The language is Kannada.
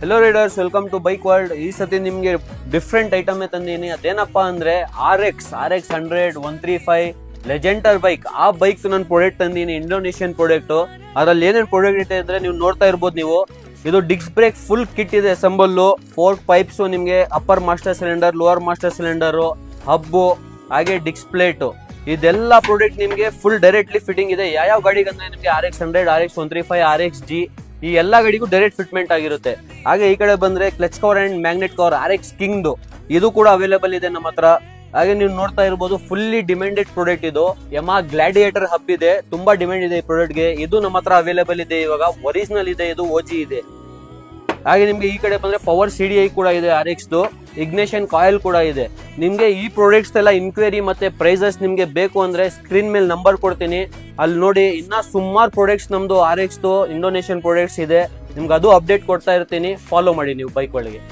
Hello riders, welcome to bike world. ಈ ಸತಿ ನಿಮಗೆ ಡಿಫ್ರೆಂಟ್ ಐಟಮ್ ತಂದೀನಿ. ಅದೇನಪ್ಪ ಅಂದ್ರೆ RX 100 135 ಲೆಜೆಂಡರ್ ಬೈಕ್. ಆ ಬೈಕ್ ನನ್ನ ಪ್ರಾಡಕ್ಟ್ ತಂದೀನಿ, ಇಂಡೋನೇಷಿಯನ್ ಪ್ರಾಡಕ್ಟ್. ಅದ್ರಲ್ಲಿ ಏನೇನು ಪ್ರಾಡಕ್ಟ್ ಇದೆ ಅಂದ್ರೆ ನೀವು ನೋಡ್ತಾ ಇರ್ಬೋದು. ನೀವು ಇದು ಡಿಸ್ಕ್ ಬ್ರೇಕ್ ಫುಲ್ ಕಿಟ್ ಇದೆ, ಅಸೆಂಬಲ್ಲು 4 ಪೈಪ್ಸ್, ನಿಮಗೆ upper master cylinder, lower master cylinder, hub, ಹಾಗೆ ಡಿಸ್ಕ್ ಪ್ಲೇಟು, ಇದೆಲ್ಲ ಪ್ರಾಡಕ್ಟ್ ನಿಮಗೆ ಫುಲ್ ಡೈರೆಕ್ಟ್ಲಿ ಫಿಟ್ಟಿಂಗ್ ಇದೆ. ಯಾವ ಗಾಡಿಗೆ ಅಂದ್ರೆ ನಿಮಗೆ RX 100, RX 135, RX G ಈ ಎಲ್ಲಾ ಗಾಡಿಗೂ ಡೈರೆಕ್ಟ್ ಫಿಟ್ಮೆಂಟ್ ಆಗಿರುತ್ತೆ. ಹಾಗೆ ಈ ಕಡೆ ಬಂದ್ರೆ clutch cover and magnet cover RX Kingದು ಇದು ಕೂಡ ಅವೈಲೇಬಲ್ ಇದೆ ನಮ್ಮ ಹತ್ರ. ಹಾಗೆ ನೀವು ನೋಡ್ತಾ ಇರ್ಬೋದು, ಫುಲ್ಲಿ ಡಿಮ್ಯಾಂಡೆಡ್ ಪ್ರಾಡಕ್ಟ್ ಇದು. ಯಮಾ ಗ್ಲಾಡಿಯೇಟರ್ ಹಬ್ ಇದೆ, ತುಂಬಾ ಡಿಮ್ಯಾಂಡ್ ಇದೆ ಈ ಪ್ರಾಡಕ್ಟ್ಗೆ. ಇದು ನಮ್ಮ ಹತ್ರ ಅವೈಲೇಬಲ್ ಇದೆ ಇವಾಗ, ಒರಿಜಿನಲ್ ಇದೆ, ಇದು OG ಇದೆ. ಹಾಗೆ ನಿಮ್ಗೆ ಈ ಕಡೆ ಬಂದ್ರೆ ಪವರ್ CDI ಕೂಡ ಇದೆ, RXದು ಇಗ್ನೇಷನ್ ಕಾಯಿಲ್ ಕೂಡ ಇದೆ. ನಿಮ್ಗೆ ಈ ಪ್ರಾಡಕ್ಟ್ಸ್ ಎಲ್ಲ ಇನ್ಕ್ವೈರಿ ಮತ್ತೆ ಪ್ರೈಸಸ್ ನಿಮ್ಗೆ ಬೇಕು ಅಂದ್ರೆ ಸ್ಕ್ರೀನ್ ಮೇಲೆ ನಂಬರ್ ಕೊಡ್ತೀನಿ, ಅಲ್ಲಿ ನೋಡಿ. ಇನ್ನ ಸುಮಾರು ಪ್ರಾಡಕ್ಟ್ಸ್ ನಮ್ದು RXದು ಇಂಡೋನೇಷಿಯನ್ ಪ್ರಾಡಕ್ಟ್ಸ್ ಇದೆ, ನಿಮ್ಗೆ ಅದು ಅಪ್ಡೇಟ್ ಕೊಡ್ತಾ ಇರ್ತೀನಿ. ಫಾಲೋ ಮಾಡಿ ನೀವು ಬೈಕ್ ಒಳಗೆ.